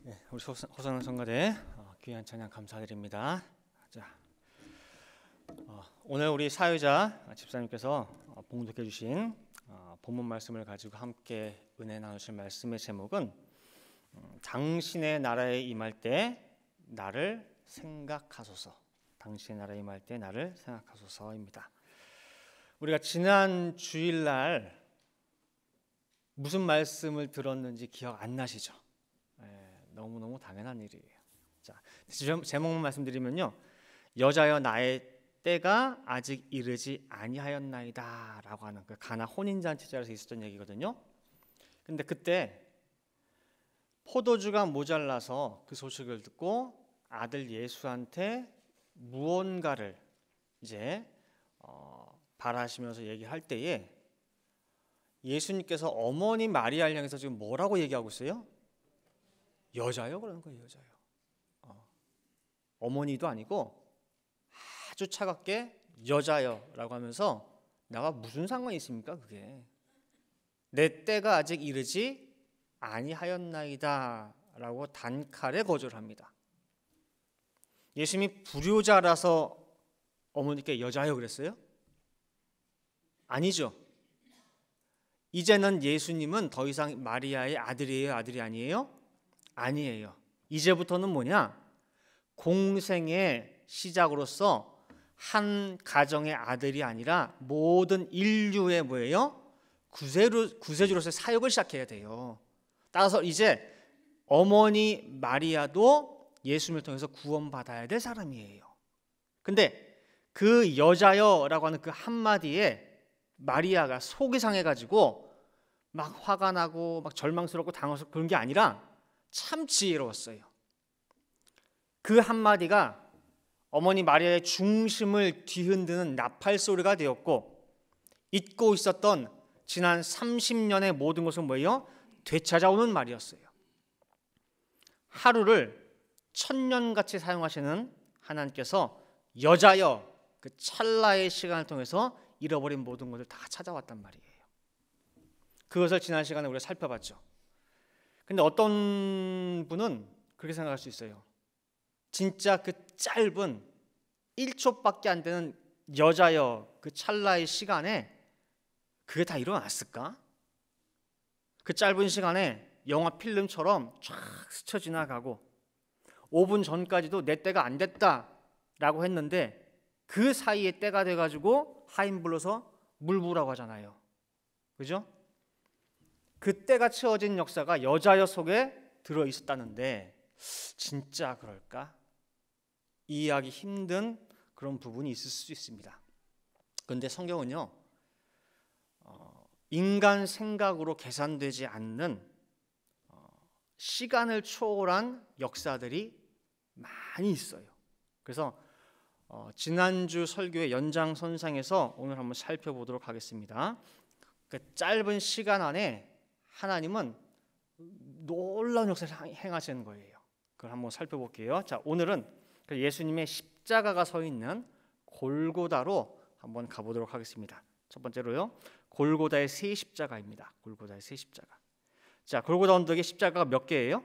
네, 우리 호성 성가대 귀한 찬양 감사드립니다. 자, 오늘 우리 사회자 집사님께서 봉독해 주신 본문 말씀을 가지고 함께 은혜 나누실 말씀의 제목은 당신의 나라에 임할 때 나를 생각하소서. 당신의 나라에 임할 때 나를 생각하소서입니다. 우리가 지난 주일날 무슨 말씀을 들었는지 기억 안 나시죠? 너무너무 당연한 일이에요. 자, 제목만 말씀드리면요, 여자여 나의 때가 아직 이르지 아니하였나이다 라고 하는 그 가나 혼인잔치 자리에서 있었던 얘기거든요. 근데 그때 포도주가 모자라서 그 소식을 듣고 아들 예수한테 무언가를 이제 바라시면서 얘기할 때에 예수님께서 어머니 마리아를 향해서 지금 뭐라고 얘기하고 있어요? 여자요? 그러는 거예요. 여자요. 어머니도 아니고 아주 차갑게 여자요 라고 하면서 나가 무슨 상관이 있습니까? 그게 내 때가 아직 이르지 아니하였나이다 라고 단칼에 거절합니다. 예수님이 불효자라서 어머니께 여자요 그랬어요? 아니죠. 이제는 예수님은 더 이상 마리아의 아들이에요? 아들이 아니에요? 아니에요. 이제부터는 뭐냐? 공생의 시작으로서 한 가정의 아들이 아니라 모든 인류의 뭐예요? 구세주로서의 사역을 시작해야 돼요. 따라서 이제 어머니 마리아도 예수님을 통해서 구원받아야 될 사람이에요. 근데 그 여자여라고 하는 그 한마디에 마리아가 속이 상해가지고 막 화가 나고 막 절망스럽고 당황스럽고 그런 게 아니라 참 지혜로웠어요. 그 한마디가 어머니 마리아의 중심을 뒤흔드는 나팔 소리가 되었고 잊고 있었던 지난 30년의 모든 것은 뭐예요? 되찾아오는 말이었어요. 하루를 천년같이 사용하시는 하나님께서 여자여 그 찰나의 시간을 통해서 잃어버린 모든 것을 다 찾아왔단 말이에요. 그것을 지난 시간에 우리가 살펴봤죠. 근데 어떤 분은 그렇게 생각할 수 있어요. 진짜 그 짧은 1초밖에 안 되는 여자여 그 찰나의 시간에 그게 다 일어났을까? 그 짧은 시간에 영화 필름처럼 쫙 스쳐 지나가고 5분 전까지도 내 때가 안 됐다라고 했는데 그 사이에 때가 돼가지고 하인 불러서 물 부으라고 하잖아요. 그죠? 그 때가 채워진 역사가 여자여 속에 들어있었다는데 진짜 그럴까? 이해하기 힘든 그런 부분이 있을 수 있습니다. 그런데 성경은요, 인간 생각으로 계산되지 않는 시간을 초월한 역사들이 많이 있어요. 그래서 지난주 설교의 연장선상에서 오늘 한번 살펴보도록 하겠습니다. 그 짧은 시간 안에 하나님은 놀라운 역사를 행하시는 거예요. 그걸 한번 살펴볼게요. 자, 오늘은 예수님의 십자가가 서 있는 골고다로 한번 가보도록 하겠습니다. 첫 번째로요, 골고다의 세 십자가입니다. 골고다의 세 십자가. 자, 골고다 언덕에 십자가가 몇 개예요?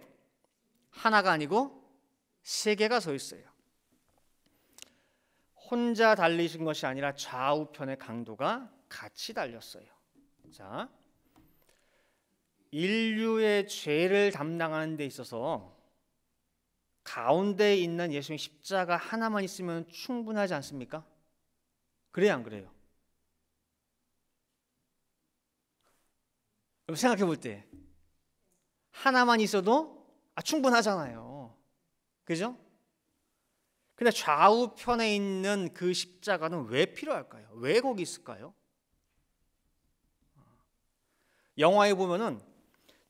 하나가 아니고 세 개가 서 있어요. 혼자 달리신 것이 아니라 좌우편의 강도가 같이 달렸어요. 자, 인류의 죄를 담당하는 데 있어서 가운데에 있는 예수님의 십자가 하나만 있으면 충분하지 않습니까? 그래요, 안 그래요? 생각해 볼 때 하나만 있어도 충분하잖아요. 그죠? 근데 좌우편에 있는 그 십자가는 왜 필요할까요? 왜 거기 있을까요? 영화에 보면은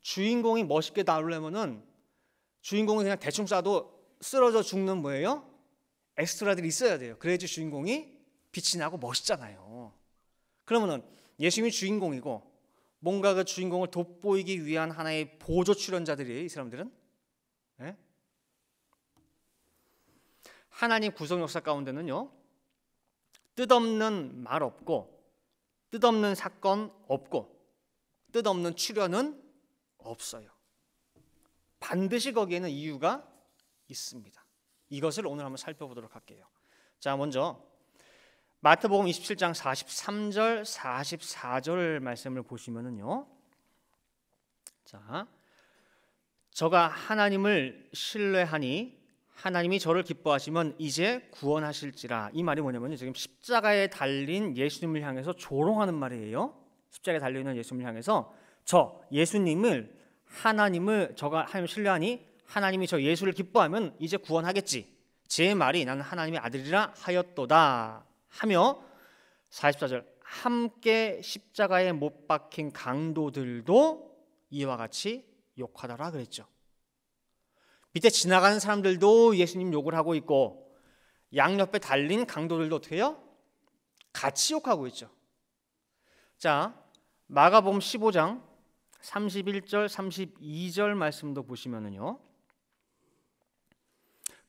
주인공이 멋있게 나오려면은 주인공이 그냥 대충 쏴도 쓰러져 죽는 뭐예요? 엑스트라들이 있어야 돼요. 그래야지 주인공이 빛이 나고 멋있잖아요. 그러면은 예수님이 주인공이고 뭔가 그 주인공을 돋보이기 위한 하나의 보조 출연자들이에요, 이 사람들은. 네? 하나님 구성 역사 가운데는요, 뜻없는 말 없고 뜻없는 사건 없고 뜻없는 출연은 없어요. 반드시 거기에는 이유가 있습니다. 이것을 오늘 한번 살펴보도록 할게요. 자, 먼저 마태복음 27장 43절 44절 말씀을 보시면은요. 자, 저가 하나님을 신뢰하니 하나님이 저를 기뻐하시면 이제 구원하실지라. 이 말이 뭐냐면요, 지금 십자가에 달린 예수님을 향해서 조롱하는 말이에요. 십자가에 달려 있는 예수님을 향해서 저 예수님을 저가 하나님을 신뢰하니 하나님이 저 예수를 기뻐하면 이제 구원하겠지. 제 말이 나는 하나님의 아들이라 하였도다 하며 44절 함께 십자가에 못 박힌 강도들도 이와 같이 욕하더라 그랬죠. 밑에 지나가는 사람들도 예수님 욕을 하고 있고 양옆에 달린 강도들도 어떻게 해요? 같이 욕하고 있죠. 자, 마가복음 15장 31절 32절 말씀도 보시면은요.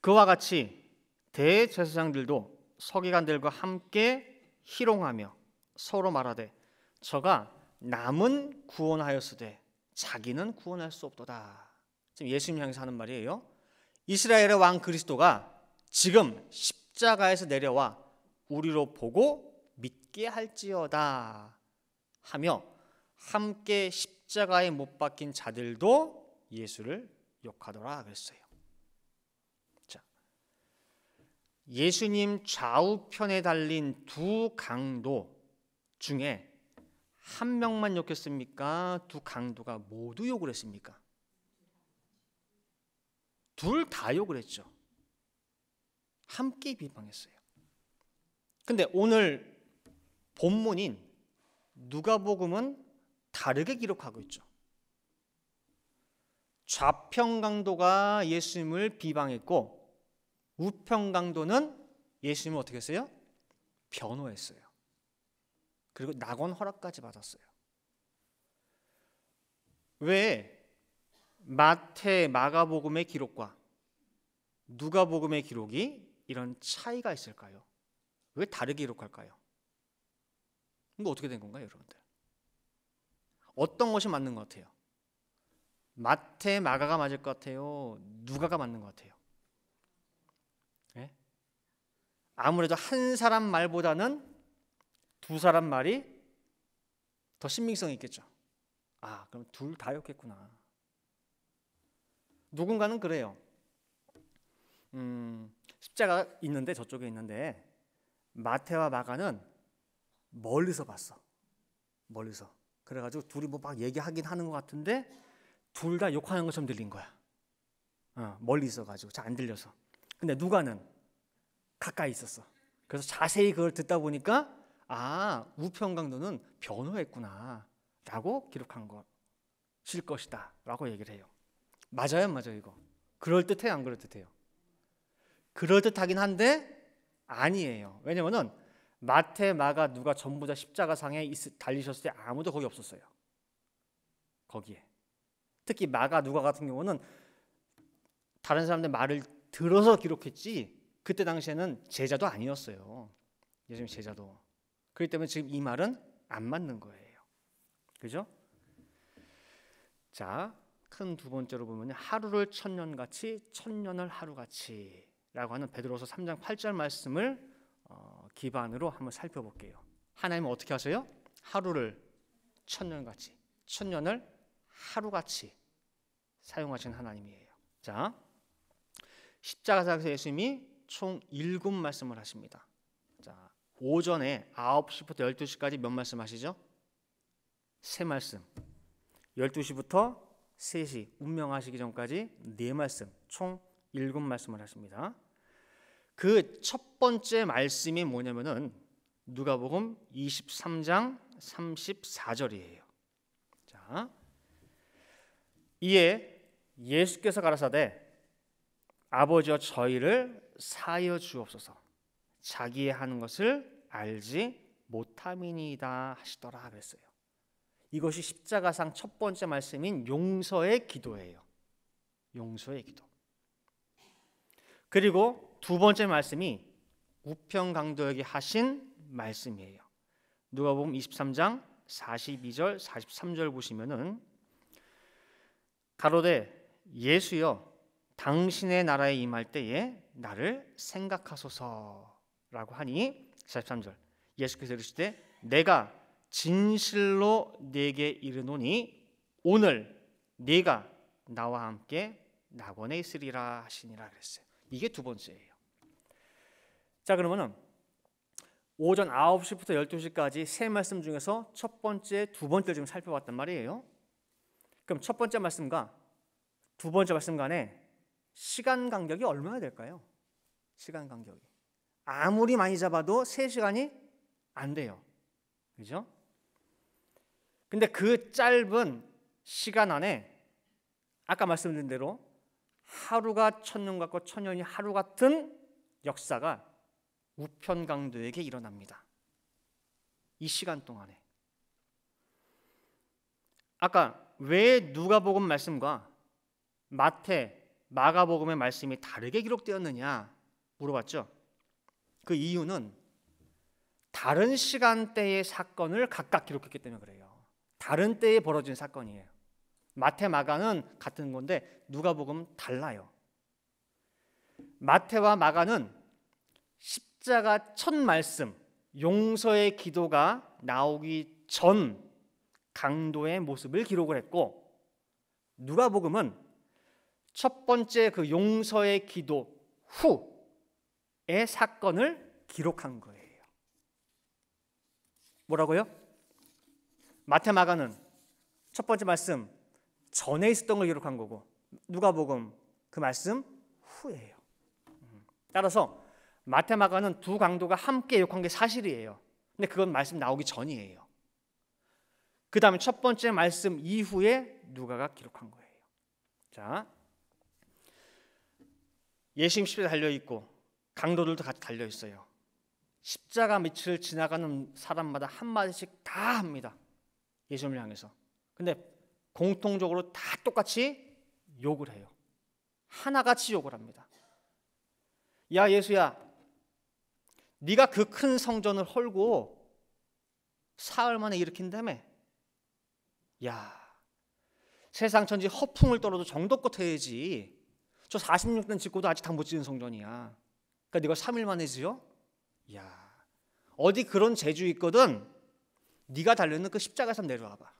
그와 같이 대제사장들도 서기관들과 함께 희롱하며 서로 말하되 저가 남은 구원하였으되 자기는 구원할 수 없도다. 지금 예수님 향해서 하는 말이에요. 이스라엘의 왕 그리스도가 지금 십자가에서 내려와 우리로 보고 믿게 할지어다 하며 함께 십자가에 못 박힌 자들도 예수를 욕하더라 그랬어요. 자, 예수님 좌우편에 달린 두 강도 중에 한 명만 욕했습니까? 두 강도가 모두 욕을 했습니까? 둘 다 욕을 했죠. 함께 비방했어요. 근데 오늘 본문인 누가복음은 다르게 기록하고 있죠. 좌편 강도가 예수님을 비방했고 우편 강도는 예수님을 어떻게 했어요? 변호했어요. 그리고 낙원 허락까지 받았어요. 왜 마태, 마가복음의 기록과 누가복음의 기록이 이런 차이가 있을까요? 왜 다르게 기록할까요? 이거 어떻게 된 건가요, 여러분들? 어떤 것이 맞는 것 같아요? 마태, 마가가 맞을 것 같아요? 누가가 맞는 것 같아요? 네? 아무래도 한 사람 말보다는 두 사람 말이 더 신빙성이 있겠죠. 아, 그럼 둘 다 욕했구나. 누군가는 그래요. 십자가 있는데 저쪽에 있는데 마태와 마가는 멀리서 봤어. 멀리서. 그래가지고 둘이 뭐 막 얘기하긴 하는 것 같은데 둘 다 욕하는 것처럼 들린 거야. 멀리 있어가지고 잘 안 들려서. 근데 누가는 가까이 있었어. 그래서 자세히 그걸 듣다 보니까 아, 우편 강도는 변호했구나 라고 기록한 것일 것이다 라고 얘기를 해요. 맞아요, 안 맞아요? 이거 그럴듯해요, 안 그럴듯해요? 그럴듯하긴 한데 아니에요. 왜냐면은 마태, 마가, 누가 전부 다 십자가상에 달리셨을 때 아무도 거기 없었어요. 거기에 특히 마가, 누가 같은 경우는 다른 사람들 말을 들어서 기록했지 그때 당시에는 제자도 아니었어요. 예수님 제자도. 그렇기 때문에 지금 이 말은 안 맞는 거예요. 그죠? 자, 큰 두 번째로 보면 하루를 천년같이 천년을 하루같이 라고 하는 베드로서 3장 8절 말씀을 기반으로 한번 살펴볼게요. 하나님은 어떻게 하세요? 하루를 천년같이 천년을 하루같이 사용하신 하나님이에요. 자, 십자가에서 예수님이 총 7말씀을 하십니다. 자, 오전에 9시부터 12시까지 몇 말씀 하시죠? 3말씀. 12시부터 3시 운명하시기 전까지 4말씀, 총 7말씀을 하십니다. 그 첫 번째 말씀이 뭐냐면은 누가복음 23장 34절이에요. 자, 이에 예수께서 가라사대 아버지여 저희를 사하여 주옵소서 자기의 하는 것을 알지 못함이니이다 하시더라 그랬어요. 이것이 십자가상 첫 번째 말씀인 용서의 기도예요. 용서의 기도. 그리고 두 번째 말씀이 우편 강도에게 하신 말씀이에요. 누가복음 23장 42절 43절 보시면은 가로되 예수여 당신의 나라에 임할 때에 나를 생각하소서라고 하니 43절 예수께서 이르시되 내가 진실로 네게 이르노니 오늘 네가 나와 함께 낙원에 있으리라 하시니라 그랬어요. 이게 두 번째예요. 자, 그러면은 오전 9시부터 12시까지 세 말씀 중에서 첫 번째, 두 번째를 지금 살펴봤단 말이에요. 그럼 첫 번째 말씀과 두 번째 말씀 간에 시간 간격이 얼마나 될까요? 시간 간격이 아무리 많이 잡아도 3시간이 안 돼요. 그죠? 근데 그 짧은 시간 안에 아까 말씀드린 대로 하루가 천년 같고 천년이 하루 같은 역사가 우편강도에게 일어납니다. 이 시간 동안에. 아까 왜 누가복음 말씀과 마태, 마가복음의 말씀이 다르게 기록되었느냐 물어봤죠. 그 이유는 다른 시간대의 사건을 각각 기록했기 때문에 그래요. 다른 때에 벌어진 사건이에요. 마태, 마가는 같은 건데 누가복음은 달라요. 마태와 마가는 십자가 첫 말씀, 용서의 기도가 나오기 전 강도의 모습을 기록을 했고, 누가복음은 첫 번째 그 용서의 기도 후의 사건을 기록한 거예요. 뭐라고요? 마태, 마가는 첫 번째 말씀 전에 있었던 걸 기록한 거고, 누가복음 그 말씀 후예요. 따라서 마태, 마가는 두 강도가 함께 기록한 게 사실이에요. 근데 그건 말씀 나오기 전이에요. 그 다음에 첫 번째 말씀 이후에 누가가 기록한 거예요. 자, 예수님 십자가에 달려있고 강도들도 같이 달려있어요. 십자가 밑을 지나가는 사람마다 한마디씩 다 합니다. 예수님을 향해서. 근데 공통적으로 다 똑같이 욕을 해요. 하나같이 욕을 합니다. 야 예수야, 네가 그 큰 성전을 헐고 사흘 만에 일으킨다며. 야, 세상 천지 허풍을 떨어도 정도껏 해야지. 저 46년 짓고도 아직 다 못 지은 성전이야. 그러니까 네가 3일 만에 지어? 야, 어디 그런 재주 있거든. 네가 달려있는 그 십자가에서 내려와봐.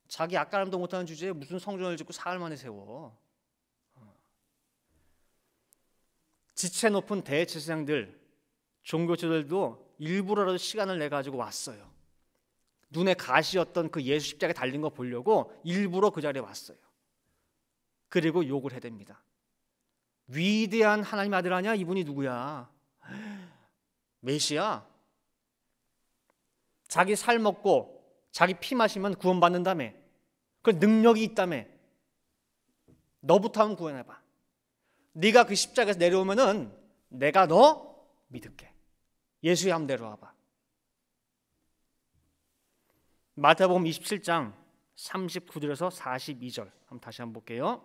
자기 아까람도 못하는 주제에 무슨 성전을 짓고 사흘 만에 세워. 지체 높은 대제사장들, 종교지들도 일부러라도 시간을 내 가지고 왔어요. 눈에 가시였던 그 예수 십자가에 달린 거 보려고 일부러 그 자리에 왔어요. 그리고 욕을 해댑니다. 위대한 하나님 아들 아니야? 이분이 누구야? 메시아. 자기 살 먹고 자기 피 마시면 구원받는다며. 그 능력이 있다며. 너부터 한번 구원해봐. 네가 그 십자가에서 내려오면은 내가 너 믿을게. 예수의 한번 내려와봐. 마태복음 27장 39절에서 42절 한번 다시 한번 볼게요.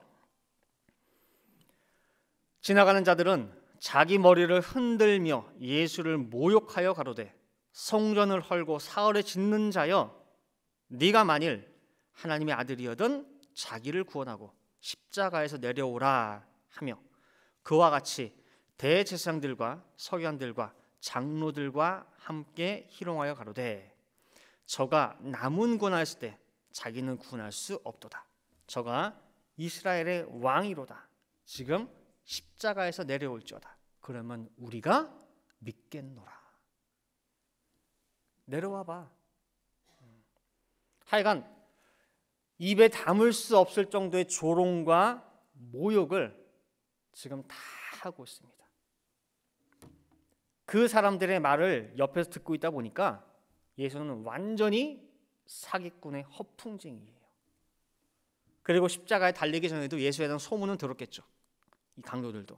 지나가는 자들은 자기 머리를 흔들며 예수를 모욕하여 가로되 성전을 헐고 사흘에 짓는 자여, 네가 만일 하나님의 아들이여든 자기를 구원하고 십자가에서 내려오라 하며 그와 같이 대제사장들과 서기관들과 장로들과 함께 희롱하여 가로되 저가 남은 구원하였을 때 자기는 구원할 수 없도다. 저가 이스라엘의 왕이로다. 지금 십자가에서 내려올지어다. 그러면 우리가 믿겠노라. 내려와봐. 하여간 입에 담을 수 없을 정도의 조롱과 모욕을 지금 다 하고 있습니다. 그 사람들의 말을 옆에서 듣고 있다 보니까 예수는 완전히 사기꾼의 허풍쟁이에요. 그리고 십자가에 달리기 전에도 예수에 대한 소문은 들었겠죠. 이 강도들도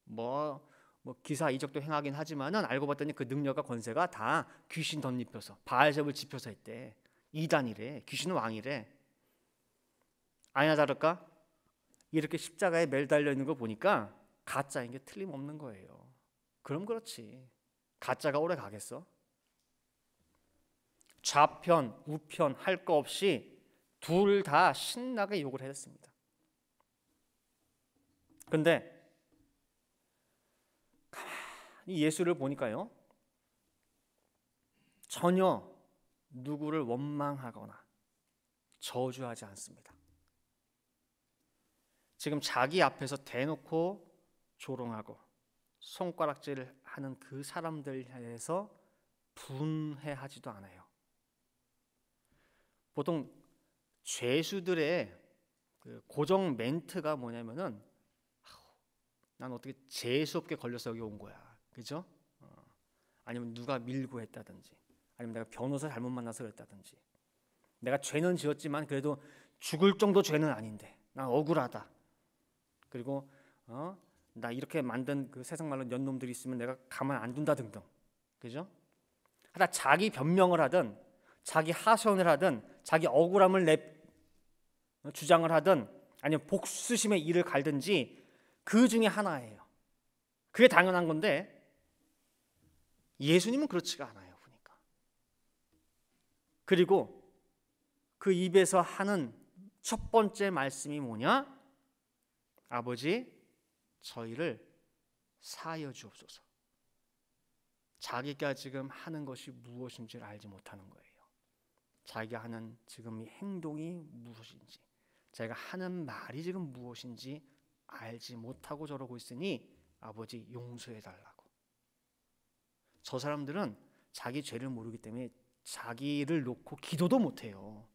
뭐 기사 이적도 행하긴 하지만은 알고 봤더니 그 능력과 권세가 다 귀신 덧입혀서 바알세불 지펴서 했대. 이단이래. 귀신은 왕이래. 아니나 다를까 이렇게 십자가에 매달려 있는 거 보니까 가짜인 게 틀림없는 거예요. 그럼 그렇지. 가짜가 오래 가겠어? 좌편 우편 할 거 없이 둘 다 신나게 욕을 했습니다. 근데 가만히 예수를 보니까요, 전혀 누구를 원망하거나 저주하지 않습니다. 지금 자기 앞에서 대놓고 조롱하고 손가락질을 하는 그 사람들 향해서 분해하지도 않아요. 보통 죄수들의 그 고정 멘트가 뭐냐면은, 난 어떻게 재수 없게 걸려서 여기 온 거야, 그죠? 아니면 누가 밀고 했다든지, 아니면 내가 변호사 잘못 만나서 그랬다든지, 내가 죄는 지었지만 그래도 죽을 정도 죄는 아닌데 난 억울하다. 그리고 나 이렇게 만든 그 세상 말로 연놈들이 있으면 내가 가만 안 둔다 등등, 그죠? 하다 자기 변명을 하든 자기 하소연을 하든 자기 억울함을 주장을 하든 아니면 복수심의 일을 갈든지 그 중에 하나예요. 그게 당연한 건데 예수님은 그렇지가 않아요, 보니까. 그리고 그 입에서 하는 첫 번째 말씀이 뭐냐? 아버지, 저희를 사하여 주옵소서. 자기가 지금 하는 것이 무엇인지를 알지 못하는 거예요. 자기가 하는 지금 이 행동이 무엇인지, 자기가 하는 말이 지금 무엇인지 알지 못하고 저러고 있으니 아버지 용서해 달라고. 저 사람들은 자기 죄를 모르기 때문에 자기를 놓고 기도도 못해요.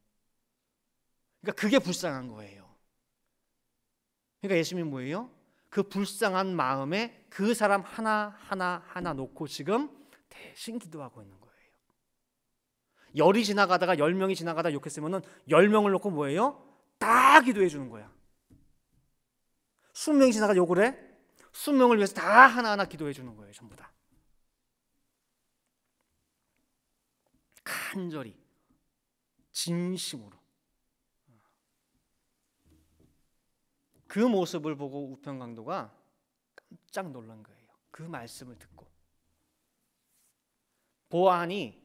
그러니까 그게 불쌍한 거예요. 그러니까 예수님이 뭐예요? 그 불쌍한 마음에 그 사람 하나 놓고 지금 대신 기도하고 있는 거예요. 열이 지나가다가 10명이 지나가다 욕했으면 10명을 놓고 뭐예요? 다 기도해 주는 거야. 20명이 지나가 욕을 해? 20명을 위해서 다 하나하나 기도해 주는 거예요. 전부 다 간절히 진심으로. 그 모습을 보고 우편강도가 깜짝 놀란 거예요. 그 말씀을 듣고. 보아하니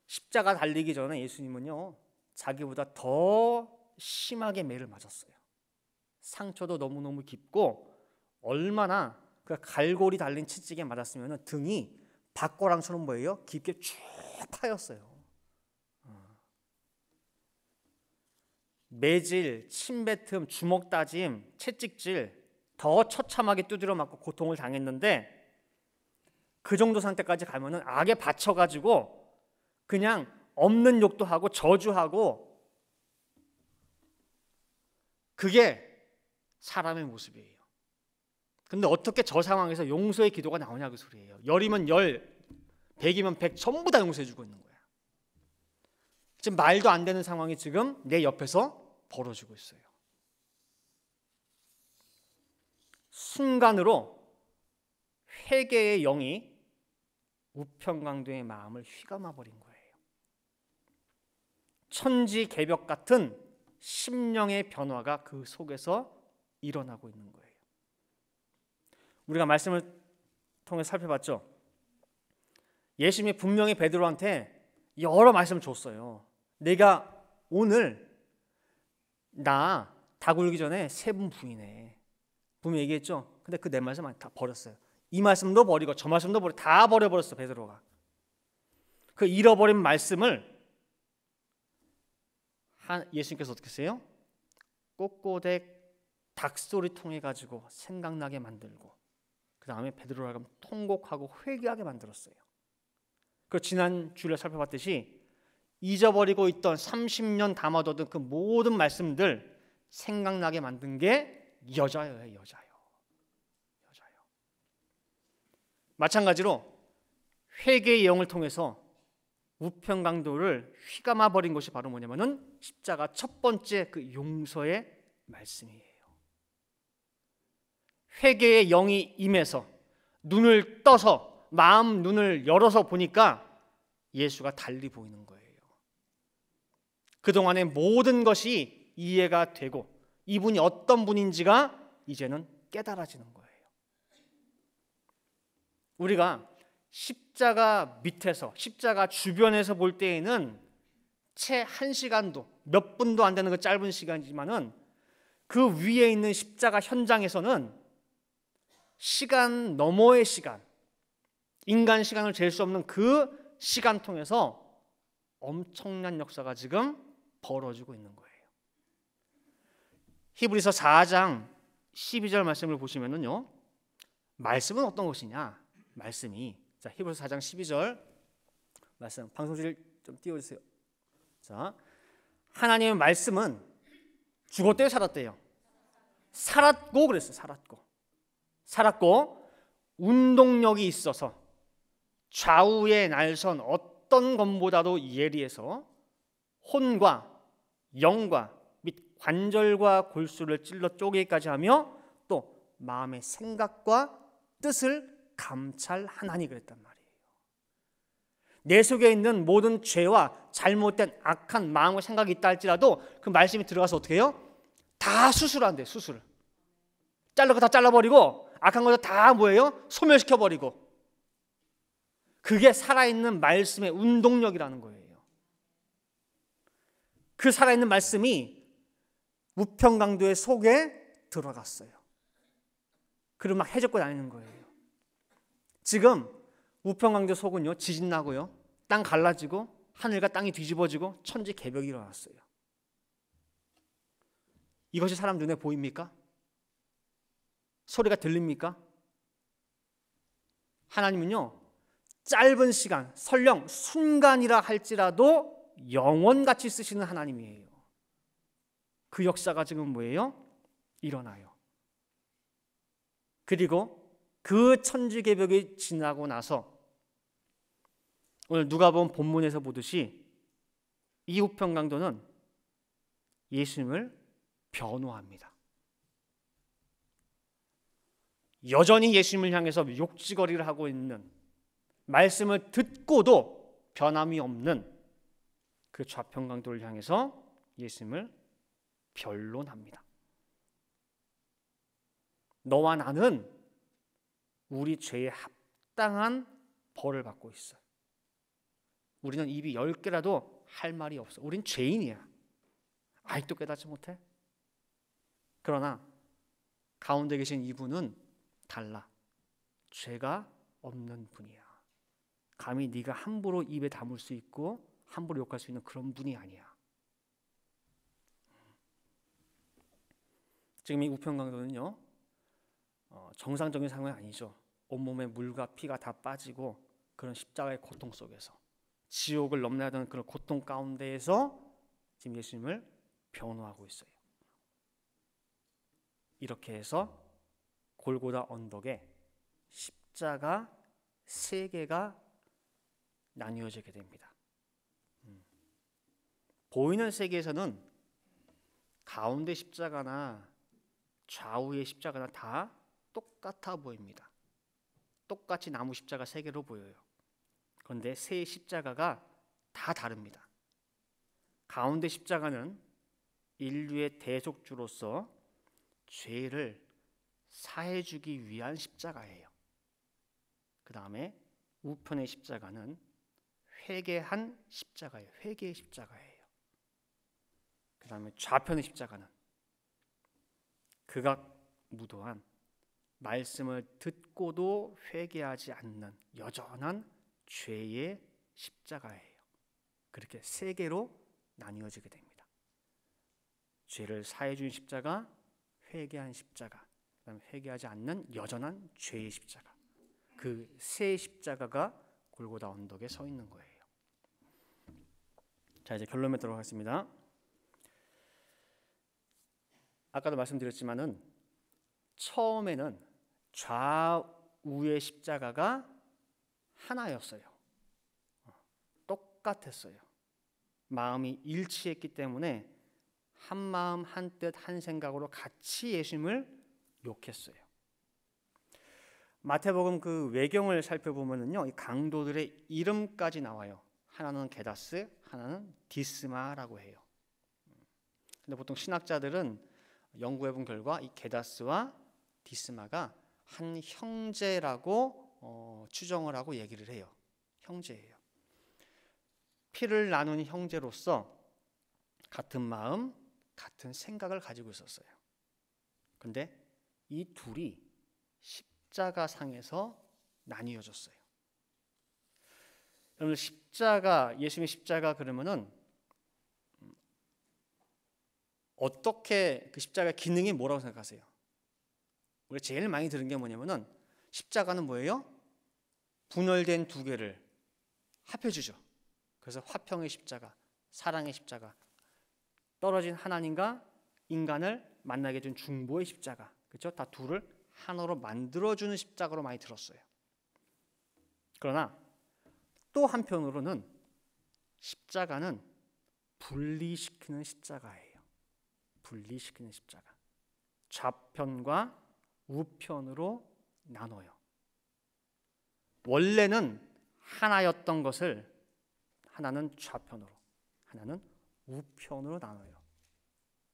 십자가 달리기 전에 예수님은요, 자기보다 더 심하게 매를 맞았어요. 상처도 너무너무 깊고, 얼마나 그 갈고리 달린 채찍에 맞았으면 등이 박고랑처럼 뭐예요? 깊게 쭉 파였어요. 매질, 침뱉음, 주먹 다짐, 채찍질 더 처참하게 두드려 맞고 고통을 당했는데, 그 정도 상태까지 가면은 악에 받쳐가지고 그냥 없는 욕도 하고 저주하고, 그게 사람의 모습이에요. 근데 어떻게 저 상황에서 용서의 기도가 나오냐 그 소리예요. 10이면 10, 100이면 100 전부 다 용서해 주고 있는 거야. 지금 말도 안 되는 상황이 지금 내 옆에서 벌어지고 있어요. 순간으로 회개의 영이 우편강도의 마음을 휘감아 버린 거예요. 천지개벽 같은 심령의 변화가 그 속에서 일어나고 있는 거예요. 우리가 말씀을 통해 살펴봤죠. 예수님이 분명히 베드로한테 여러 말씀을 줬어요. 내가 오늘 나 다 굴기 전에 3번 부인해. 분명히 얘기했죠. 근데 그 내 말씀 다 버렸어요. 이 말씀도 버리고 저 말씀도 버리고 다 버려버렸어, 베드로가. 그 잃어버린 말씀을 예수님께서 어떻게 했어요? 꼬꼬댁 닭소리 통해 가지고 생각나게 만들고, 그 다음에 베드로를 통곡하고 회개하게 만들었어요. 그 지난 주일에 살펴봤듯이 잊어버리고 있던 30년 담아두던 그 모든 말씀들 생각나게 만든 게 여자예요. 여자요. 마찬가지로 회개의 영을 통해서 우편강도를 휘감아 버린 것이 바로 뭐냐면은 십자가 첫 번째 그 용서의 말씀이에요. 회개의 영이 임해서 눈을 떠서 마음 눈을 열어서 보니까 예수가 달리 보이는 거예요. 그동안의 모든 것이 이해가 되고 이분이 어떤 분인지가 이제는 깨달아지는 거예요. 우리가 십자가 밑에서, 십자가 주변에서 볼 때에는 채 1시간도 몇 분도 안 되는 그 짧은 시간이지만은 그 위에 있는 십자가 현장에서는 시간 너머의 시간, 인간 시간을 잴 수 없는 그 시간 통해서 엄청난 역사가 지금 벌어지고 있는 거예요. 히브리서 4장 12절 말씀을 보시면은요, 말씀은 어떤 것이냐? 말씀이, 자, 히브리서 4장 12절 말씀, 방송실 좀 띄워주세요. 자, 하나님의 말씀은 죽었대요, 살았대요? 살았고 그랬어요. 살았고 운동력이 있어서 좌우의 날선 어떤 것보다도 예리해서 혼과 영과 및 관절과 골수를 찔러 쪼개기까지 하며 또 마음의 생각과 뜻을 감찰하나니 그랬단 말이에요. 내 속에 있는 모든 죄와 잘못된 악한 마음과 생각이 있다 할지라도 그 말씀이 들어가서 어떻게 해요? 다 수술한대요. 수술을 잘라 거 다 잘라버리고 악한 것도 다 뭐예요? 소멸시켜버리고. 그게 살아있는 말씀의 운동력이라는 거예요. 그 살아있는 말씀이 우평강도의 속에 들어갔어요. 그리고 막 해적고 다니는 거예요. 지금 우평강도 속은요, 지진 나고요, 땅 갈라지고 하늘과 땅이 뒤집어지고 천지개벽이 일어났어요. 이것이 사람 눈에 보입니까? 소리가 들립니까? 하나님은요, 짧은 시간, 설령 순간이라 할지라도 영원같이 쓰시는 하나님이에요. 그 역사가 지금 뭐예요? 일어나요. 그리고 그 천지개벽이 지나고 나서 오늘 누가복음 본문에서 보듯이 이 우평강도는 예수님을 변호합니다. 여전히 예수님을 향해서 욕지거리를 하고 있는, 말씀을 듣고도 변함이 없는 그 좌평강도를 향해서 예수님을 변론합니다. 너와 나는 우리 죄에 합당한 벌을 받고 있어. 우리는 입이 10개라도 할 말이 없어. 우린 죄인이야. 아직도 깨닫지 못해? 그러나 가운데 계신 이분은 달라. 죄가 없는 분이야. 감히 네가 함부로 입에 담을 수 있고 함부로 욕할 수 있는 그런 분이 아니야. 지금 이 우평강도는요, 정상적인 상황이 아니죠. 온몸에 물과 피가 다 빠지고 그런 십자가의 고통 속에서 지옥을 넘나야 하는 그런 고통 가운데에서 지금 예수님을 변호하고 있어요. 이렇게 해서 골고다 언덕에 십자가 3개가 나뉘어지게 됩니다. 보이는 세계에서는 가운데 십자가나 좌우의 십자가나 다 똑같아 보입니다. 똑같이 나무 십자가 3개로 보여요. 그런데 세 십자가가 다 다릅니다. 가운데 십자가는 인류의 대속주로서 죄를 사해주기 위한 십자가예요. 그 다음에 우편의 십자가는 회개한 십자가예요. 회개의 십자가예요. 그 다음에 좌편의 십자가는 극악무도한 말씀을 듣고도 회개하지 않는 여전한 죄의 십자가예요. 그렇게 3개로 나뉘어지게 됩니다. 죄를 사해준 십자가, 회개한 십자가, 그다음에 회개하지 않는 여전한 죄의 십자가. 그 세 십자가가 골고다 언덕에 서 있는 거예요. 자, 이제 결론에 들어가겠습니다. 아까도 말씀드렸지만은 처음에는 좌우의 십자가가 하나였어요. 똑같았어요. 마음이 일치했기 때문에 한 마음 한 뜻 한 생각으로 같이 예수님을 욕했어요. 마태복음 그 외경을 살펴보면은요, 이 강도들의 이름까지 나와요. 하나는 게다스, 하나는 디스마라고 해요. 근데 보통 신학자들은 연구해본 결과 이 게다스와 디스마가 한 형제라고 추정을 하고 얘기를 해요. 형제예요. 피를 나눈 형제로서 같은 마음, 같은 생각을 가지고 있었어요. 근데 이 둘이 십자가상에서 나뉘어졌어요. 여러분, 십자가, 예수님의 십자가 그러면은 어떻게 그 십자가 기능이 뭐라고 생각하세요? 우리가 제일 많이 들은 게 뭐냐면은 십자가는 뭐예요? 분열된 두 개를 합해주죠. 그래서 화평의 십자가, 사랑의 십자가, 떨어진 하나님과 인간을 만나게 준 중보의 십자가, 그렇죠? 다 둘을 하나로 만들어주는 십자가로 많이 들었어요. 그러나 또 한편으로는 십자가는 분리시키는 십자가예요. 분리시키는 십자가. 좌편과 우편으로 나눠요. 원래는 하나였던 것을 하나는 좌편으로, 하나는 우편으로 나눠요.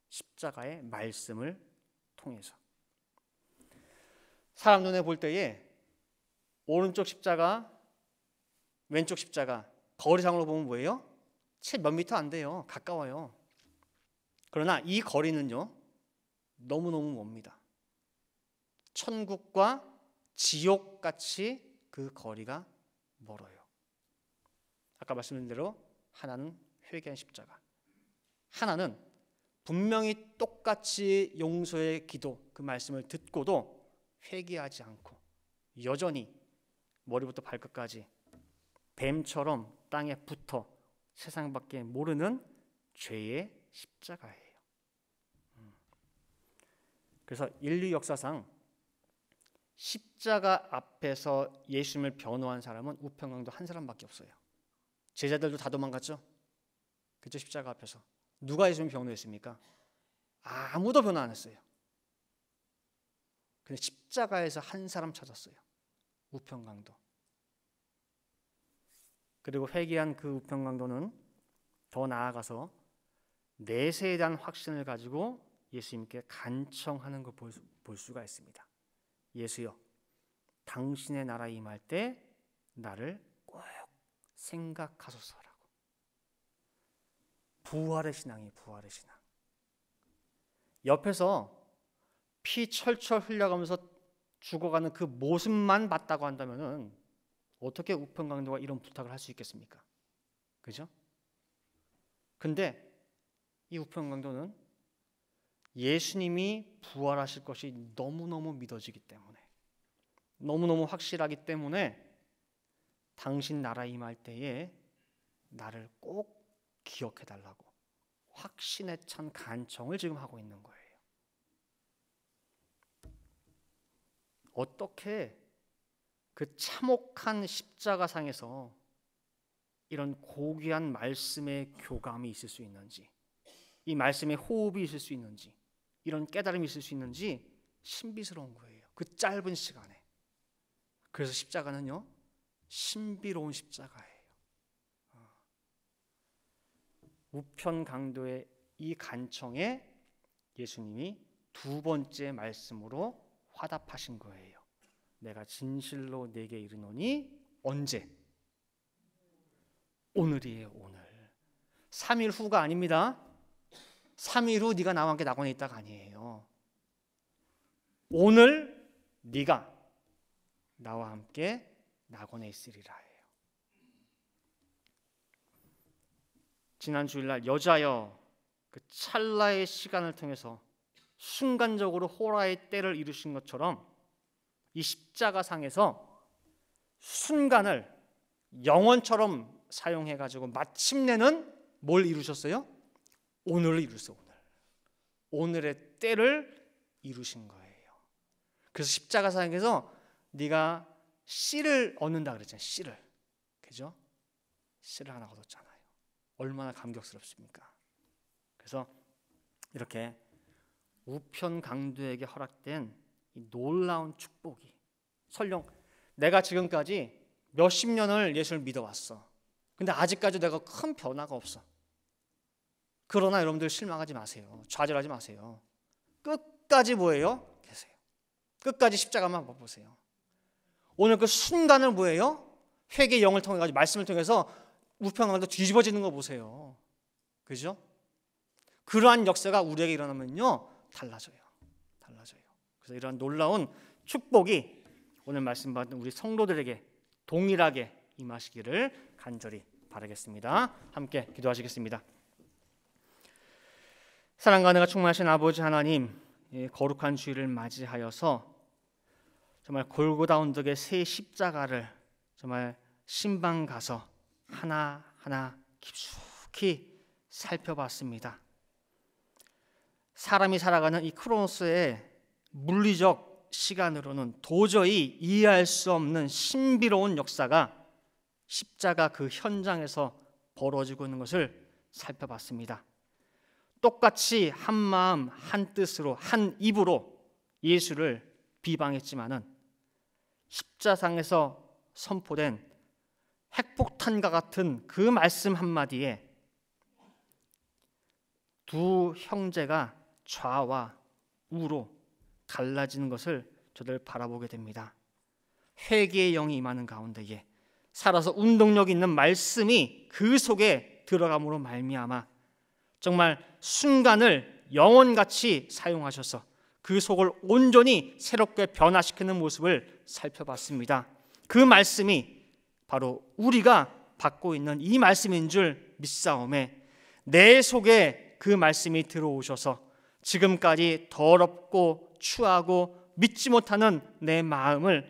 십자가의 말씀을 통해서. 사람 눈에 볼 때에 오른쪽 십자가, 왼쪽 십자가 거리상으로 보면 뭐예요? 채 몇 미터 안 돼요. 가까워요. 그러나 이 거리는요, 너무너무 멉니다. 천국과 지옥같이 그 거리가 멀어요. 아까 말씀드린 대로 하나는 회개한 십자가, 하나는 분명히 똑같이 용서의 기도, 그 말씀을 듣고도 회개하지 않고 여전히 머리부터 발끝까지 뱀처럼 땅에 붙어 세상밖에 모르는 죄의 십자가예요. 그래서 인류 역사상 십자가 앞에서 예수님을 변호한 사람은 우편강도 한 사람밖에 없어요. 제자들도 다 도망갔죠. 그죠? 십자가 앞에서 누가 예수님을 변호했습니까? 아무도 변호 안 했어요. 근데 십자가에서 한 사람 찾았어요. 우편강도. 그리고 회개한 그 우편강도는 더 나아가서 내세에 대한 확신을 가지고 예수님께 간청하는 걸 볼 수가 있습니다. 예수여, 당신의 나라 임할 때 나를 꼭 생각하소서라고. 부활의 신앙이 부활의 신앙. 옆에서 피 철철 흘려가면서 죽어가는 그 모습만 봤다고 한다면은 어떻게 우편강도가 이런 부탁을 할 수 있겠습니까? 그죠? 근데 이 우편강도는 예수님이 부활하실 것이 너무너무 믿어지기 때문에, 너무너무 확실하기 때문에 당신 나라 임할 때에 나를 꼭 기억해달라고 확신에 찬 간청을 지금 하고 있는 거예요. 어떻게 그 참혹한 십자가상에서 이런 고귀한 말씀의 교감이 있을 수 있는지, 이 말씀의 호흡이 있을 수 있는지, 이런 깨달음이 있을 수 있는지 신비스러운 거예요. 그 짧은 시간에. 그래서 십자가는요, 신비로운 십자가예요. 우편강도의 이 간청에 예수님이 두 번째 말씀으로 화답하신 거예요. 내가 진실로 네게 이르노니 언제? 오늘이에요. 오늘. 3일 후가 아닙니다. 3일 후 네가 나와 함께 낙원에 있다가 아니에요. 오늘 네가 나와 함께 낙원에 있으리라 해요. 지난 주일날 여자여, 그 찰나의 시간을 통해서 순간적으로 호라의 때를 이루신 것처럼 이 십자가상에서 순간을 영원처럼 사용해가지고 마침내는 뭘 이루셨어요? 오늘을 이루셨어요. 오늘의 때를 이루신 거예요. 그래서 십자가상에서 네가 씨를 얻는다 그랬잖아요. 씨를. 그죠? 씨를 하나 얻었잖아요. 얼마나 감격스럽습니까? 그래서 이렇게 우편강도에게 허락된 이 놀라운 축복이, 설령 내가 지금까지 몇십 년을 예수를 믿어왔어. 근데 아직까지 내가 큰 변화가 없어. 그러나 여러분들 실망하지 마세요. 좌절하지 마세요. 끝까지 뭐예요? 계세요. 끝까지 십자가만 보세요. 오늘 그 순간을 뭐예요? 회개의 영을 통해 가지고 말씀을 통해서 우편강도 뒤집어지는 거 보세요. 그죠? 그러한 역사가 우리에게 일어나면요 달라져요. 그래서 이러한 놀라운 축복이 오늘 말씀 받은 우리 성도들에게 동일하게 임하시기를 간절히 바라겠습니다. 함께 기도하시겠습니다. 사랑과 은혜가 충만하신 아버지 하나님, 거룩한 주일을 맞이하여서 정말 골고다 언덕의 새 십자가를 정말 신방 가서 하나하나 깊숙이 살펴봤습니다. 사람이 살아가는 이 크로노스의 물리적 시간으로는 도저히 이해할 수 없는 신비로운 역사가 십자가 그 현장에서 벌어지고 있는 것을 살펴봤습니다. 똑같이 한 마음 한 뜻으로 한 입으로 예수를 비방했지만은 십자상에서 선포된 핵폭탄과 같은 그 말씀 한마디에 두 형제가 좌와 우로 갈라지는 것을 저들 바라보게 됩니다. 회개의 영이 임하는 가운데에 살아서 운동력 있는 말씀이 그 속에 들어감으로 말미암아 정말 순간을 영혼같이 사용하셔서 그 속을 온전히 새롭게 변화시키는 모습을 살펴봤습니다. 그 말씀이 바로 우리가 받고 있는 이 말씀인 줄 믿사오매 내 속에 그 말씀이 들어오셔서 지금까지 더럽고 추하고 믿지 못하는 내 마음을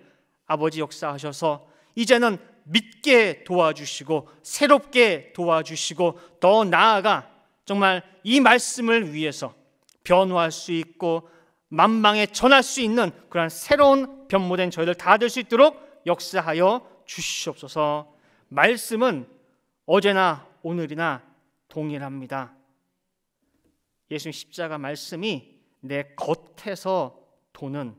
아버지 역사하셔서 이제는 믿게 도와주시고 새롭게 도와주시고 더 나아가 정말 이 말씀을 위해서 변화할 수 있고 만방에 전할 수 있는 그런 새로운 변모된 저희들 다 될 수 있도록 역사하여 주시옵소서. 말씀은 어제나 오늘이나 동일합니다. 예수님 십자가 말씀이 내 겉에서 도는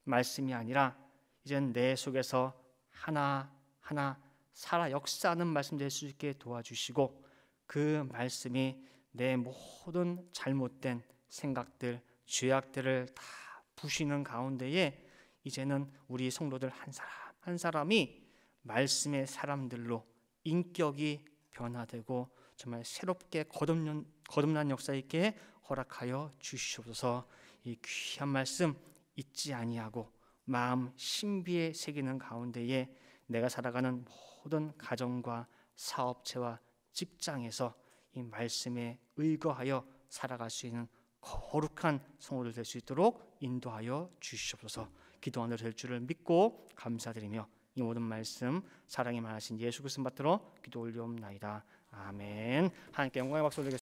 말씀이 아니라 이제는 내 속에서 하나하나 살아 역사하는 말씀 될 수 있게 도와주시고 그 말씀이 내 모든 잘못된 생각들, 죄악들을 다 부시는 가운데에 이제는 우리 성도들 한 사람 한 사람이 말씀의 사람들로 인격이 변화되고 정말 새롭게 거듭난 역사 있게 허락하여 주시옵소서. 이 귀한 말씀 잊지 아니하고 마음 신비에 새기는 가운데에 내가 살아가는 모든 가정과 사업체와 직장에서 이 말씀에 의거하여 살아갈 수 있는 거룩한 성도들 될 수 있도록 인도하여 주시옵소서. 기도하는 될 줄을 믿고 감사드리며 이 모든 말씀 사랑이 많으신 예수 그리스도 받들어 기도 올리옵나이다. 아멘. 하나님께 영광의 박수 올리겠습니다.